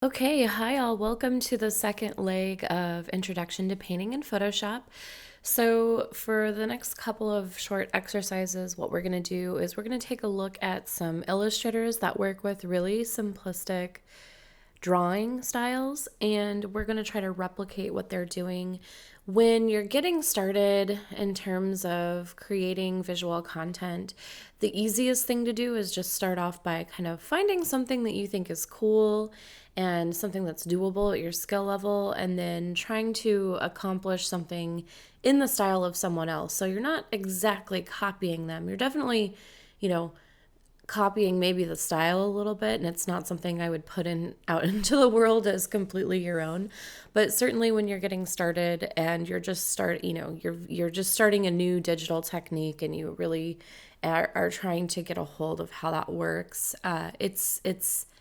Okay, hi all. Welcome to the second leg of Introduction to Painting in Photoshop. So, for the next couple of short exercises, what we're going to do is we're going to take a look at some illustrators that work with really simplistic drawing styles, and we're going to try to replicate what they're doing when you're getting started in terms of creating visual content. The easiest thing to do is just start off by kind of finding something that you think is cool and something that's doable at your skill level, and then trying to accomplish something in the style of someone else. So you're not exactly copying them. You're definitely, you know, copying maybe the style a little bit, and it's not something I would put in out into the world as completely your own. But certainly when you're getting started and you're just starting a new digital technique, and you really are trying to get a hold of how that works, it's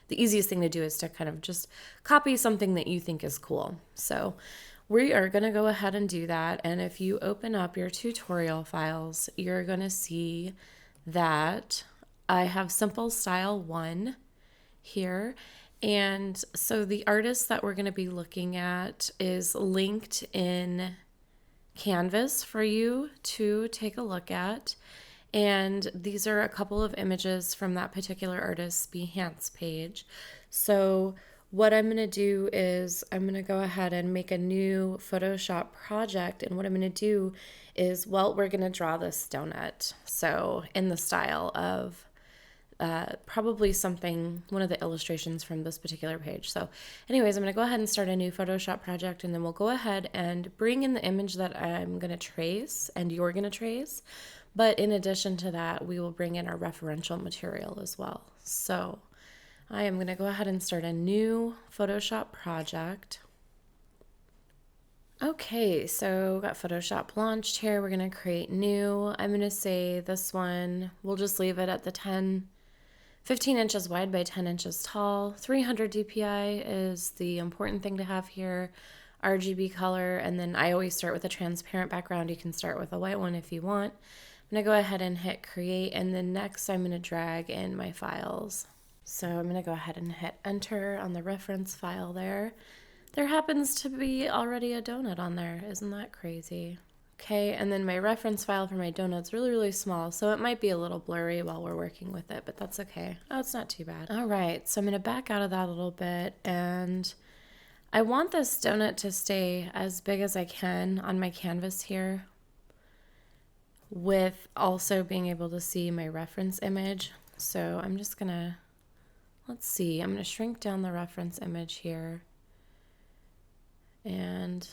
the easiest thing to do is to kind of just copy something that you think is cool. So we are going to go ahead and do that. And if you open up your tutorial files, you're going to see that I have Simple Style 1 here. And so the artist that we're going to be looking at is linked in Canvas for you to take a look at. And these are a couple of images from that particular artist's Behance page. So what I'm going to do is I'm going to go ahead and make a new Photoshop project. And what I'm going to do is, well, we're going to draw this donut. So in the style of probably one of the illustrations from this particular page. So anyways, I'm going to go ahead and start a new Photoshop project, and then we'll go ahead and bring in the image that I'm going to trace and you're going to trace. But in addition to that, we will bring in our referential material as well. So I am going to go ahead and start a new Photoshop project. Okay, so we've got Photoshop launched here. We're going to create new. I'm going to say this one, we'll just leave it at the 15 inches wide by 10 inches tall. 300 DPI is the important thing to have here. RGB color, and then I always start with a transparent background. You can start with a white one if you want. I'm going to go ahead and hit create, and then next I'm going to drag in my files. So I'm going to go ahead and hit enter on the reference file there. There happens to be already a donut on there. Isn't that crazy? Okay, and then my reference file for my donut's really, really small, so it might be a little blurry while we're working with it, but that's okay. Oh, it's not too bad. All right, so I'm going to back out of that a little bit, and I want this donut to stay as big as I can on my canvas here, with also being able to see my reference image. So I'm just going to, let's see, I'm going to shrink down the reference image here, and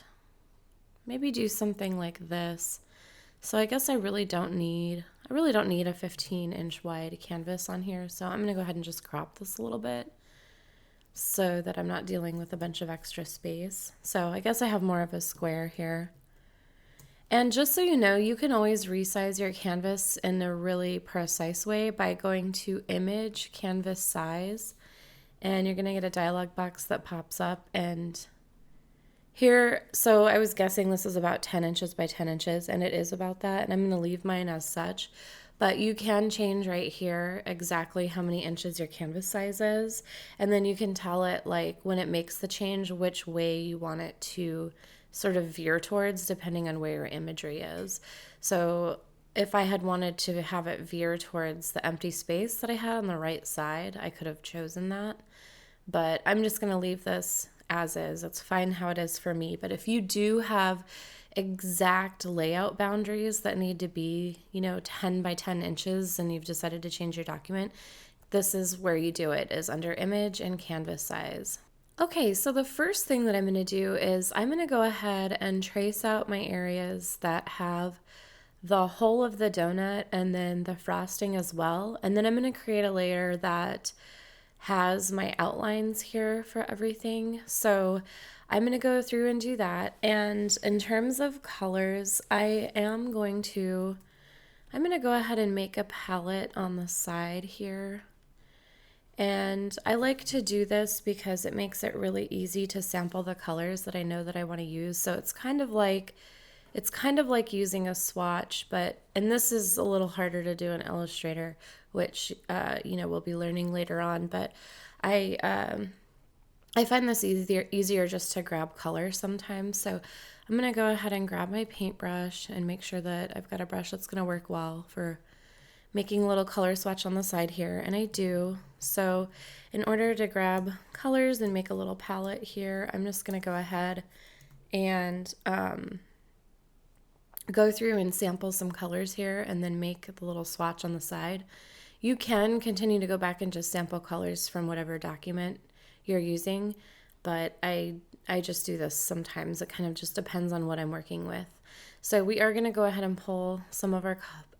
maybe do something like this. So I guess I really don't need a 15-inch wide canvas on here. So I'm going to go ahead and just crop this a little bit so that I'm not dealing with a bunch of extra space. So I guess I have more of a square here. And just so you know, you can always resize your canvas in a really precise way by going to Image, Canvas Size, and you're going to get a dialog box that pops up. And here, so I was guessing this is about 10 inches by 10 inches, and it is about that, and I'm going to leave mine as such. But you can change right here exactly how many inches your canvas size is, and then you can tell it, like, when it makes the change, which way you want it to sort of veer towards, depending on where your imagery is. So if I had wanted to have it veer towards the empty space that I had on the right side, I could have chosen that. But I'm just going to leave this as is. It's fine how it is for me. But if you do have exact layout boundaries that need to be, 10 by 10 inches, and you've decided to change your document, this is where you do it, is under Image and Canvas Size. Okay, so the first thing that I'm going to do is I'm going to go ahead and trace out my areas that have the whole of the donut and then the frosting as well. And then I'm going to create a layer that has my outlines here for everything. So I'm going to go through and do that. And in terms of colors, I'm going to go ahead and make a palette on the side here. And I like to do this because it makes it really easy to sample the colors that I know that I want to use. So it's kind of like using a swatch, and this is a little harder to do in Illustrator, which we'll be learning later on. But I I find this easier just to grab color sometimes. So I'm going to go ahead and grab my paintbrush and make sure that I've got a brush that's going to work well for making a little color swatch on the side here, and I do. So in order to grab colors and make a little palette here, I'm just going to go ahead and go through and sample some colors here and then make the little swatch on the side. You can continue to go back and just sample colors from whatever document you're using, but I just do this sometimes. It kind of just depends on what I'm working with. So we are going to go ahead and pull some of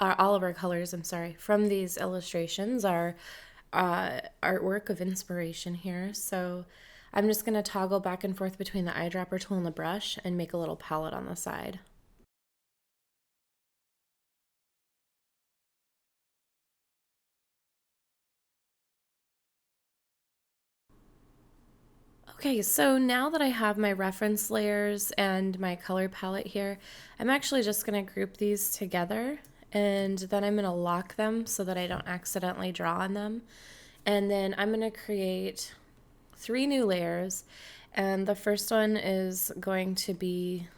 all of our colors, from these illustrations, our artwork of inspiration here. So I'm just going to toggle back and forth between the eyedropper tool and the brush and make a little palette on the side. Okay, so now that I have my reference layers and my color palette here, I'm actually just going to group these together, and then I'm going to lock them so that I don't accidentally draw on them. And then I'm going to create 3 new layers, and the first one is going to be,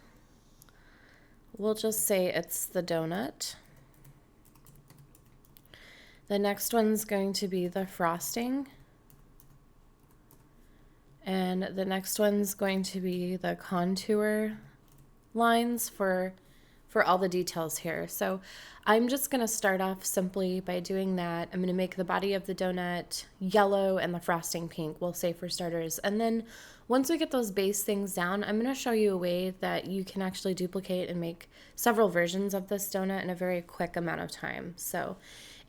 we'll just say it's the donut. The next one's going to be the frosting. And the next one's going to be the contour lines for all the details here. So I'm just going to start off simply by doing that. I'm going to make the body of the donut yellow and the frosting pink, we'll say, for starters. And then once we get those base things down, I'm going to show you a way that you can actually duplicate and make several versions of this donut in a very quick amount of time. So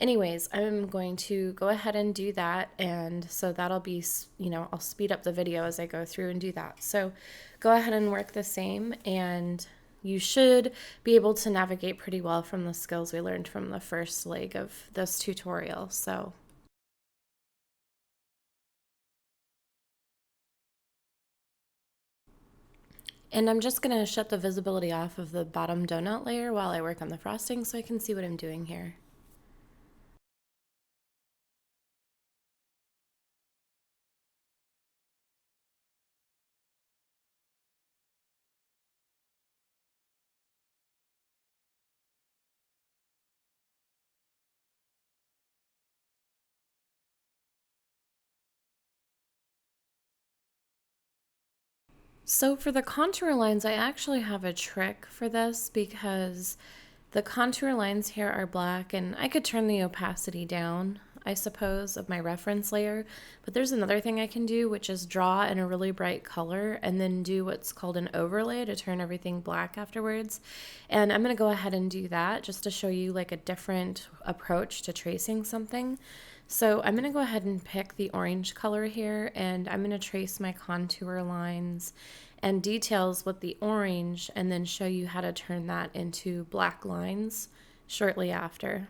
anyways, I'm going to go ahead and do that, and so that'll be, I'll speed up the video as I go through and do that. So go ahead and work the same, and you should be able to navigate pretty well from the skills we learned from the first leg of this tutorial. And I'm just going to shut the visibility off of the bottom donut layer while I work on the frosting so I can see what I'm doing here. So for the contour lines, I actually have a trick for this because the contour lines here are black, and I could turn the opacity down, I suppose, of my reference layer. But there's another thing I can do, which is draw in a really bright color and then do what's called an overlay to turn everything black afterwards. And I'm going to go ahead and do that just to show you like a different approach to tracing something. So I'm going to go ahead and pick the orange color here, and I'm going to trace my contour lines and details with the orange and then show you how to turn that into black lines shortly after.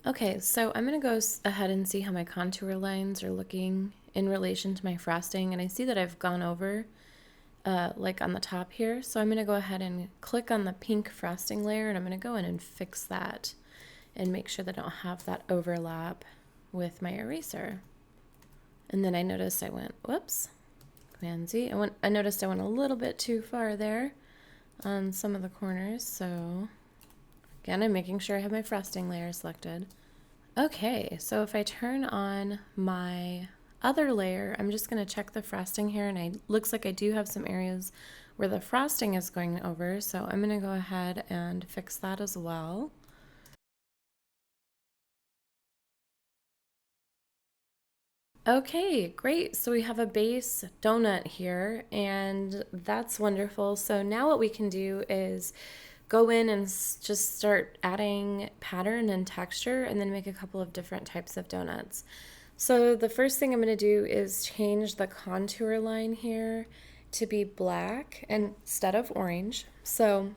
Okay, so I'm going to go ahead and see how my contour lines are looking in relation to my frosting, and I see that I've gone over like on the top here. So I'm going to go ahead and click on the pink frosting layer, and I'm going to go in and fix that and make sure that I don't have that overlap with my eraser. And then I noticed I went, whoops, Command Z. I noticed I went a little bit too far there on some of the corners, so again, I'm making sure I have my frosting layer selected. Okay, so if I turn on my other layer, I'm just going to check the frosting here, and it looks like I do have some areas where the frosting is going over, so I'm going to go ahead and fix that as well. Okay, great. So we have a base donut here, and that's wonderful. So now what we can do is go in and just start adding pattern and texture, and then make a couple of different types of donuts. So the first thing I'm going to do is change the contour line here to be black instead of orange. So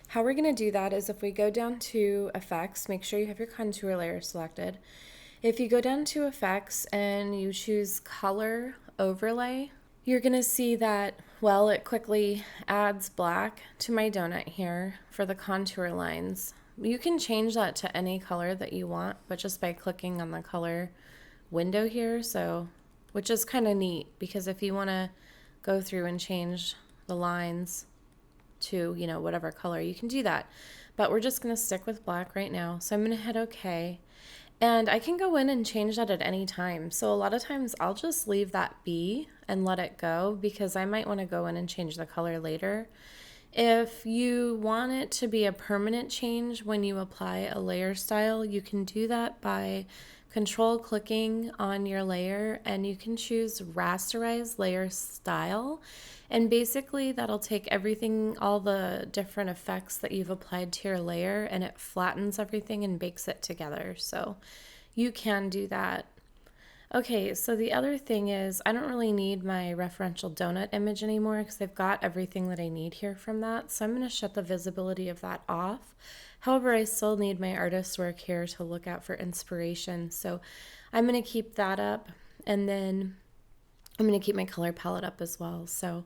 How we're going to do that is if we go down to Effects, make sure you have your contour layer selected. If you go down to Effects and you choose Color Overlay, you're going to see that, well, it quickly adds black to my donut here for the contour lines. You can change that to any color that you want, but just by clicking on the color window here, so which is kind of neat because if you want to go through and change the lines to, you know, whatever color, you can do that. But we're just going to stick with black right now. So I'm going to hit OK. And I can go in and change that at any time. So a lot of times I'll just leave that be and let it go because I might want to go in and change the color later. If you want it to be a permanent change when you apply a layer style, you can do that by control clicking on your layer and you can choose rasterize layer style. And basically that'll take everything, all the different effects that you've applied to your layer, and it flattens everything and bakes it together. So you can do that. Okay, so the other thing is I don't really need my referential donut image anymore because I've got everything that I need here from that. So I'm going to shut the visibility of that off. However, I still need my artist's work here to look at for inspiration. So I'm going to keep that up, and then I'm going to keep my color palette up as well. So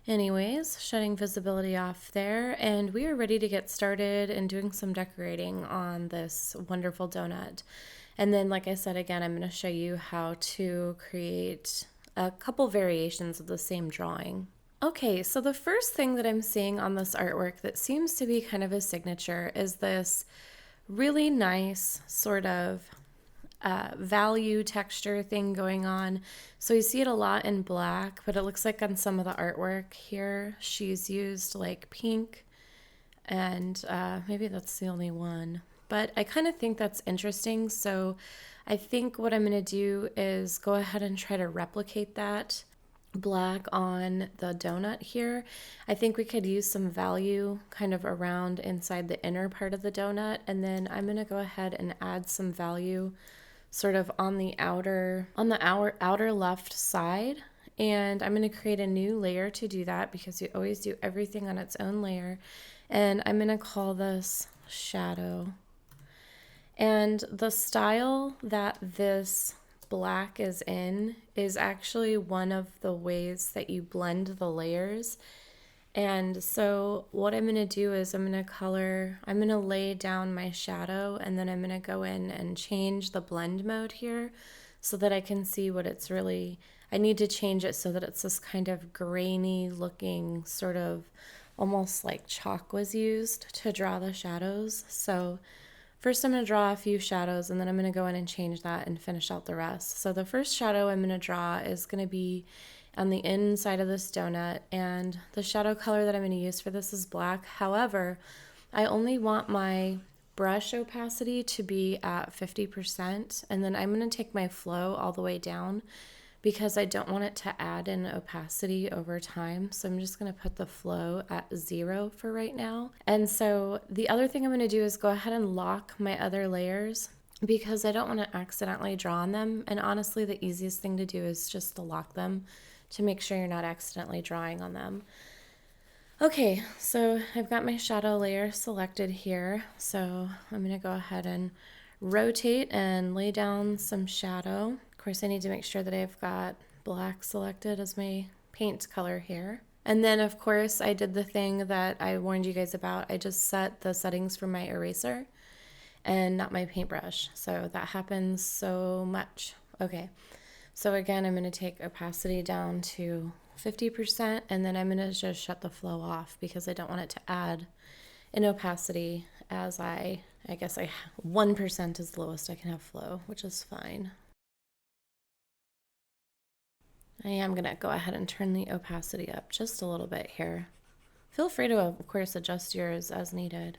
anyways, shutting visibility off there, and we are ready to get started and doing some decorating on this wonderful donut. And then, like I said, again, I'm going to show you how to create a couple variations of the same drawing. Okay, so the first thing that I'm seeing on this artwork that seems to be kind of a signature is this really nice sort of value texture thing going on. So you see it a lot in black, but it looks like on some of the artwork here, she's used like pink, and maybe that's the only one. But I kind of think that's interesting. So I think what I'm going to do is go ahead and try to replicate that black on the donut here. I think we could use some value kind of around inside the inner part of the donut. And then I'm going to go ahead and add some value sort of on the outer left side. And I'm going to create a new layer to do that because you always do everything on its own layer. And I'm going to call this shadow. And the style that this black is in is actually one of the ways that you blend the layers. And so what I'm going to do is I'm going to lay down my shadow, and then I'm going to go in and change the blend mode here so that I can see what it's really, I need to change it so that it's this kind of grainy looking sort of almost like chalk was used to draw the shadows. So first I'm going to draw a few shadows, and then I'm going to go in and change that and finish out the rest. So the first shadow I'm going to draw is going to be on the inside of this donut, and the shadow color that I'm going to use for this is black. However, I only want my brush opacity to be at 50%, and then I'm going to take my flow all the way down because I don't want it to add in opacity over time. So I'm just going to put the flow at 0 for right now. And so the other thing I'm going to do is go ahead and lock my other layers because I don't want to accidentally draw on them. And honestly, the easiest thing to do is just to lock them to make sure you're not accidentally drawing on them. Okay, so I've got my shadow layer selected here. So I'm going to go ahead and rotate and lay down some shadow. Of course, I need to make sure that I've got black selected as my paint color here. And then, of course, I did the thing that I warned you guys about. I just set the settings for my eraser and not my paintbrush. So that happens so much. Okay, so again, I'm going to take opacity down to 50%, and then I'm going to just shut the flow off because I don't want it to add in opacity as I guess 1% is the lowest I can have flow, which is fine. I am going to go ahead and turn the opacity up just a little bit here. Feel free to, of course, adjust yours as needed.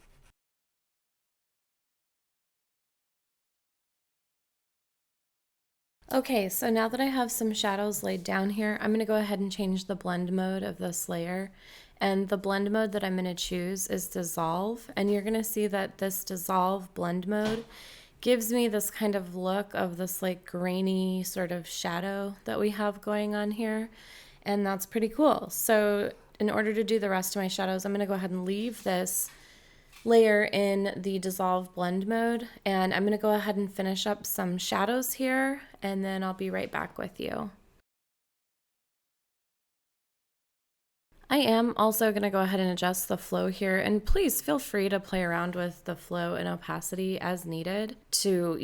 Okay, so now that I have some shadows laid down here, I'm going to go ahead and change the blend mode of this layer. And the blend mode that I'm going to choose is dissolve. And you're going to see that this dissolve blend mode gives me this kind of look of this like grainy sort of shadow that we have going on here. And that's pretty cool. So in order to do the rest of my shadows, I'm going to go ahead and leave this layer in the dissolve blend mode, and I'm going to go ahead and finish up some shadows here, and then I'll be right back with you. I am also going to go ahead and adjust the flow here, and please feel free to play around with the flow and opacity as needed to,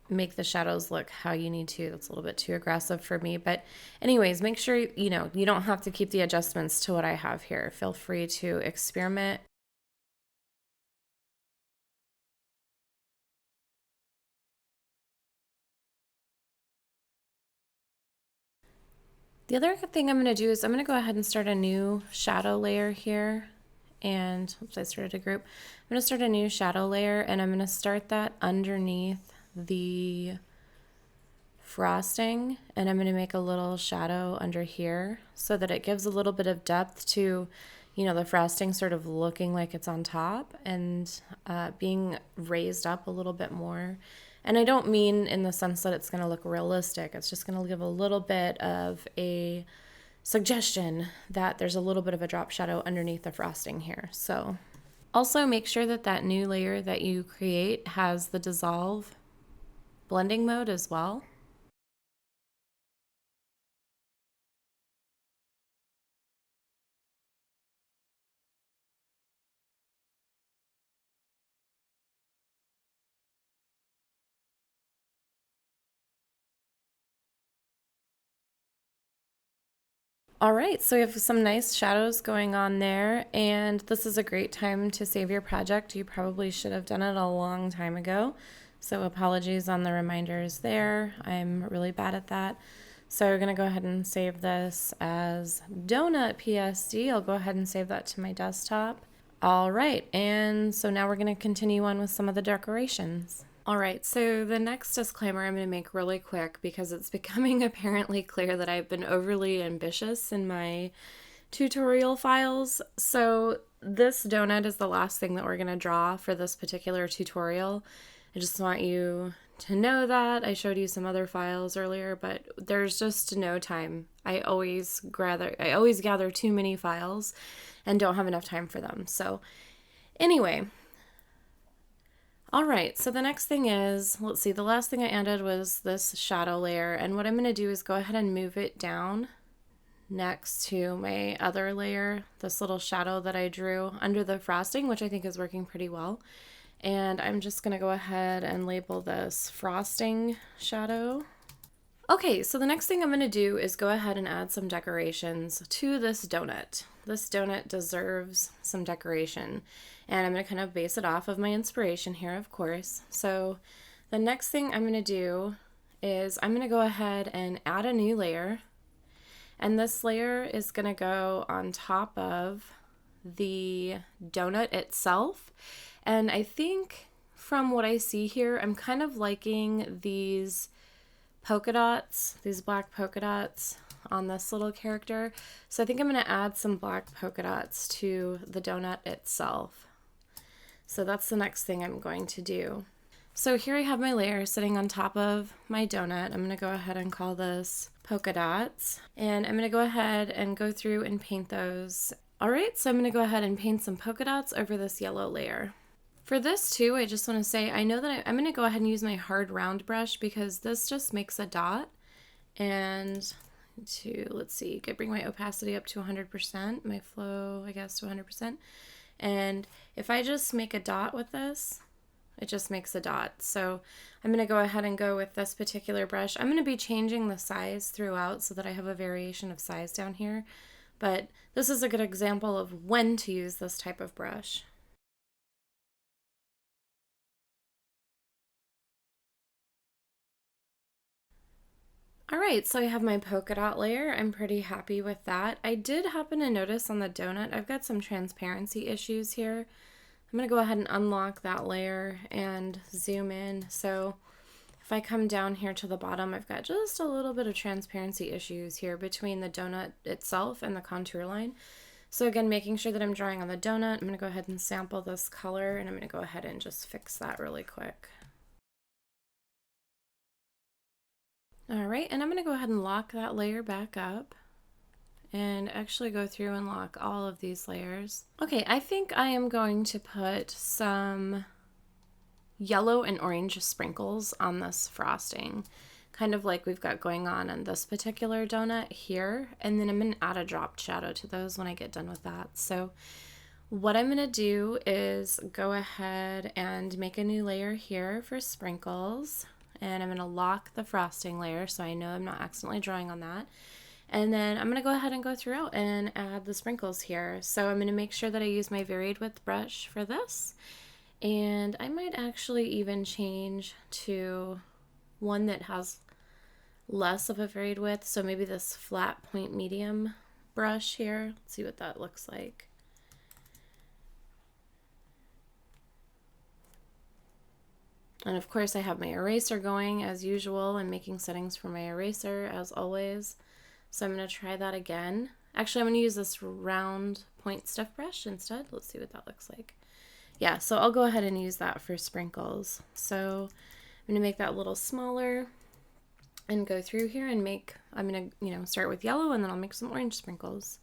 make the shadows look how you need to. That's a little bit too aggressive for me, but anyways, make sure you don't have to keep the adjustments to what I have here. Feel free to experiment. The other thing I'm going to do is I'm going to go ahead and start a new shadow layer here. And oops, I started a group. I'm going to start a new shadow layer, and I'm going to start that underneath the frosting, and I'm going to make a little shadow under here so that it gives a little bit of depth to, the frosting sort of looking like it's on top and being raised up a little bit more. And I don't mean in the sense that it's going to look realistic. It's just going to give a little bit of a suggestion that there's a little bit of a drop shadow underneath the frosting here. So also make sure that that new layer that you create has the dissolve blending mode as well. All right, so we have some nice shadows going on there, and this is a great time to save your project. You probably should have done it a long time ago, so apologies on the reminders there. I'm really bad at that. So we're gonna go ahead and save this as Donut PSD. I'll go ahead and save that to my desktop. All right, and so now we're gonna continue on with some of the decorations. All right, so the next disclaimer I'm going to make really quick because it's becoming apparently clear that I've been overly ambitious in my tutorial files. So this donut is the last thing that we're going to draw for this particular tutorial. I just want you to know that. I showed you some other files earlier, but there's just no time. I always gather too many files and don't have enough time for them. So anyway, all right, so the next thing is, let's see, the last thing I added was this shadow layer, and what I'm going to do is go ahead and move it down next to my other layer, this little shadow that I drew under the frosting, which I think is working pretty well. And I'm just going to go ahead and label this frosting shadow. Okay, so the next thing I'm going to do is go ahead and add some decorations to this donut. This donut deserves some decoration, and I'm going to kind of base it off of my inspiration here, of course. So the next thing I'm going to do is I'm going to go ahead and add a new layer, and this layer is going to go on top of the donut itself. And I think from what I see here, I'm kind of liking these polka dots, these black polka dots on this little character. So I think I'm going to add some black polka dots to the donut itself. So that's the next thing I'm going to do. So here I have my layer sitting on top of my donut. I'm going to go ahead and call this polka dots. And I'm going to go ahead and go through and paint those. All right, so I'm going to go ahead and paint some polka dots over this yellow layer. For this too, I just want to say, I know that I'm going to go ahead and use my hard round brush because this just makes a dot. And let's see, bring my opacity up to 100%, my flow, I guess, to 100%. And if I just make a dot with this, it just makes a dot. So I'm going to go ahead and go with this particular brush. I'm going to be changing the size throughout so that I have a variation of size down here. But this is a good example of when to use this type of brush. All right, so I have my polka dot layer. I'm pretty happy with that. I did happen to notice on the donut, I've got some transparency issues here. I'm gonna go ahead and unlock that layer and zoom in. So if I come down here to the bottom, I've got just a little bit of transparency issues here between the donut itself and the contour line. So again, making sure that I'm drawing on the donut, I'm gonna go ahead and sample this color, and I'm gonna go ahead and just fix that really quick. All right, and I'm gonna go ahead and lock that layer back up. and actually go through and lock all of these layers. Okay, I think I am going to put some yellow and orange sprinkles on this frosting, kind of like we've got going on this particular donut here, and then I'm going to add a dropped shadow to those when I get done with that. So what I'm going to do is go ahead and make a new layer here for sprinkles, and I'm going to lock the frosting layer so I know I'm not accidentally drawing on that. And then I'm going to go ahead and go throughout and add the sprinkles here. So I'm going to make sure that I use my varied width brush for this. And I might actually even change to one that has less of a varied width. So maybe this flat point medium brush here. Let's see what that looks like. And of course I have my eraser going as usual. I'm making settings for my eraser as always. So I'm going to try that again. Actually, I'm going to use this round point stuff brush instead. Let's see what that looks like. Yeah, so I'll go ahead and use that for sprinkles. So I'm going to make that a little smaller and go through here and make, I'm going to, start with yellow and then I'll make some orange sprinkles.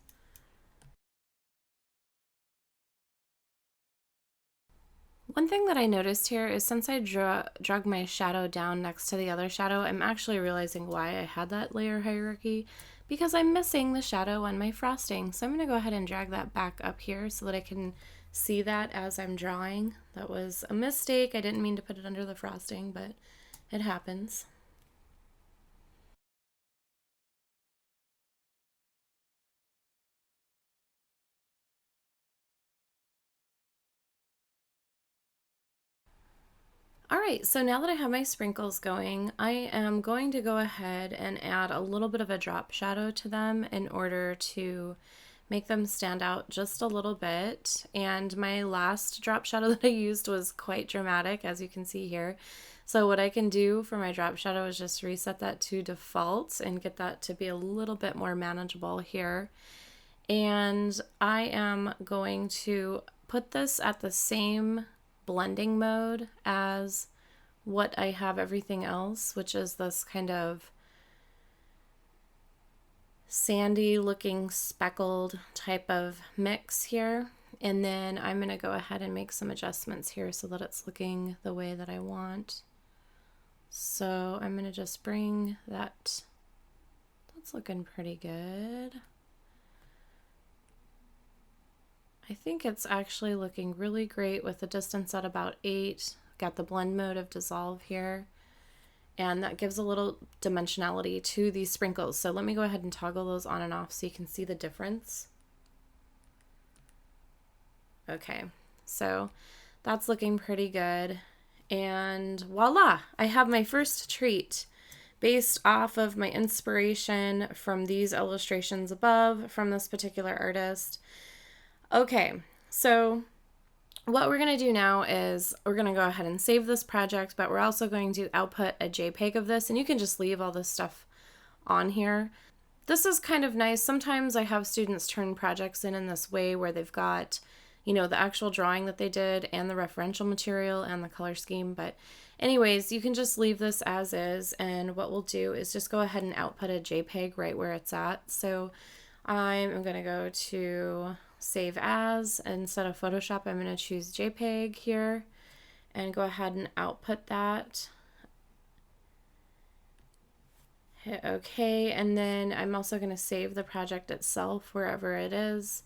One thing that I noticed here is since I drug my shadow down next to the other shadow, I'm actually realizing why I had that layer hierarchy, because I'm missing the shadow on my frosting. So I'm going to go ahead and drag that back up here so that I can see that as I'm drawing. That was a mistake. I didn't mean to put it under the frosting, but it happens. All right, so now that I have my sprinkles going, I am going to go ahead and add a little bit of a drop shadow to them in order to make them stand out just a little bit. And my last drop shadow that I used was quite dramatic, as you can see here. So what I can do for my drop shadow is just reset that to default and get that to be a little bit more manageable here. And I am going to put this at the same blending mode as what I have everything else, which is this kind of sandy looking speckled type of mix here. And then I'm going to go ahead and make some adjustments here so that it's looking the way that I want. So I'm going to just bring that, that's looking pretty good. I think it's actually looking really great with the distance at about 8. Got the blend mode of dissolve here. And that gives a little dimensionality to these sprinkles. So let me go ahead and toggle those on and off so you can see the difference. Okay, so that's looking pretty good. And voila, I have my first treat based off of my inspiration from these illustrations above from this particular artist. Okay, so what we're going to do now is we're going to go ahead and save this project, but we're also going to output a JPEG of this, and you can just leave all this stuff on here. This is kind of nice. Sometimes I have students turn projects in this way where they've got, the actual drawing that they did and the referential material and the color scheme. But anyways, you can just leave this as is, and what we'll do is just go ahead and output a JPEG right where it's at. So I'm going to go to save as. Instead of Photoshop, I'm going to choose JPEG here and go ahead and output that. Hit OK, and then I'm also going to save the project itself wherever it is.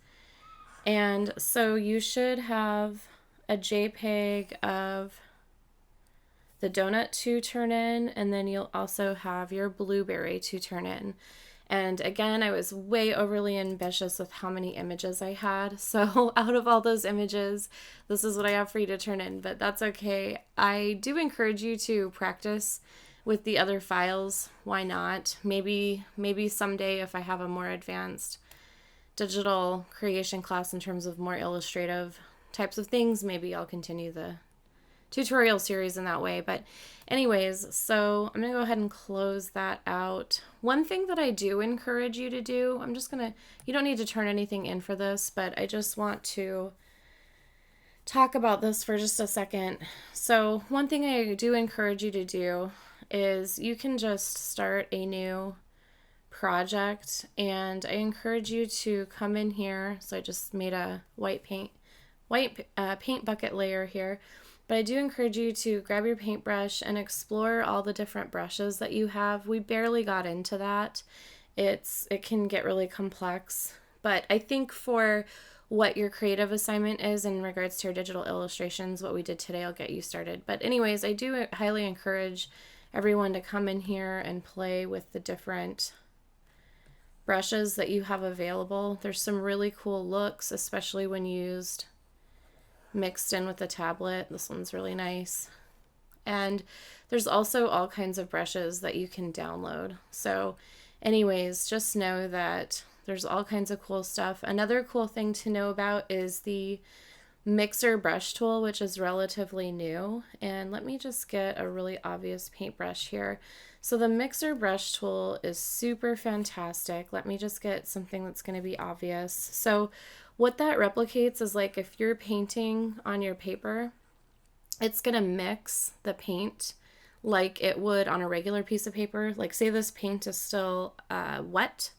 And so you should have a JPEG of the donut to turn in, and then you'll also have your blueberry to turn in. And again, I was way overly ambitious with how many images I had. So out of all those images, this is what I have for you to turn in, but that's okay. I do encourage you to practice with the other files. Why not? Maybe someday if I have a more advanced digital creation class in terms of more illustrative types of things, maybe I'll continue the tutorial series in that way. But anyways, so I'm gonna go ahead and close that out. One thing that I do encourage you to do, you don't need to turn anything in for this, but I just want to talk about this for just a second. So one thing I do encourage you to do is you can just start a new project, and I encourage you to come in here. So I just made a white paint bucket layer here, but I do encourage you to grab your paintbrush and explore all the different brushes that you have. We barely got into that. It can get really complex, but I think for what your creative assignment is in regards to your digital illustrations, what we did today will get you started. But anyways, I do highly encourage everyone to come in here and play with the different brushes that you have available. There's some really cool looks, especially when used mixed in with the tablet. This one's really nice. And there's also all kinds of brushes that you can download. So anyways, just know that there's all kinds of cool stuff. Another cool thing to know about is the mixer brush tool, which is relatively new. And let me just get a really obvious paintbrush here. So the mixer brush tool is super fantastic. Let me just get something that's going to be obvious. So what that replicates is, like, if you're painting on your paper, it's going to mix the paint like it would on a regular piece of paper. Like, say this paint is still wet.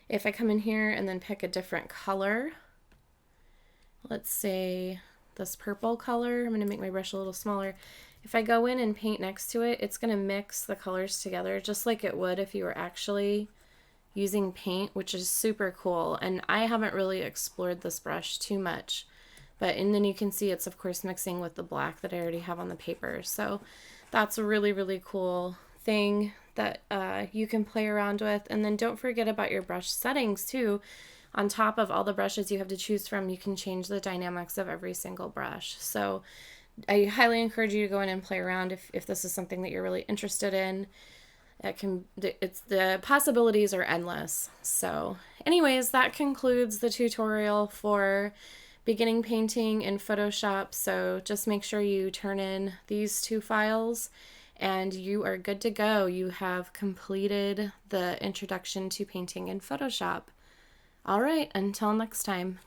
If I come in here and then pick a different color, let's say this purple color, I'm going to make my brush a little smaller. If I go in and paint next to it, it's going to mix the colors together just like it would if you were actually using paint, which is super cool. And I haven't really explored this brush too much, and then you can see it's of course mixing with the black that I already have on the paper. So that's a really, really cool thing that you can play around with. And then don't forget about your brush settings too. On top of all the brushes you have to choose from, you can change the dynamics of every single brush. So I highly encourage you to go in and play around if this is something that you're really interested in. The possibilities are endless. So anyways, that concludes the tutorial for beginning painting in Photoshop. So just make sure you turn in these 2 files and you are good to go. You have completed the introduction to painting in Photoshop. All right, until next time.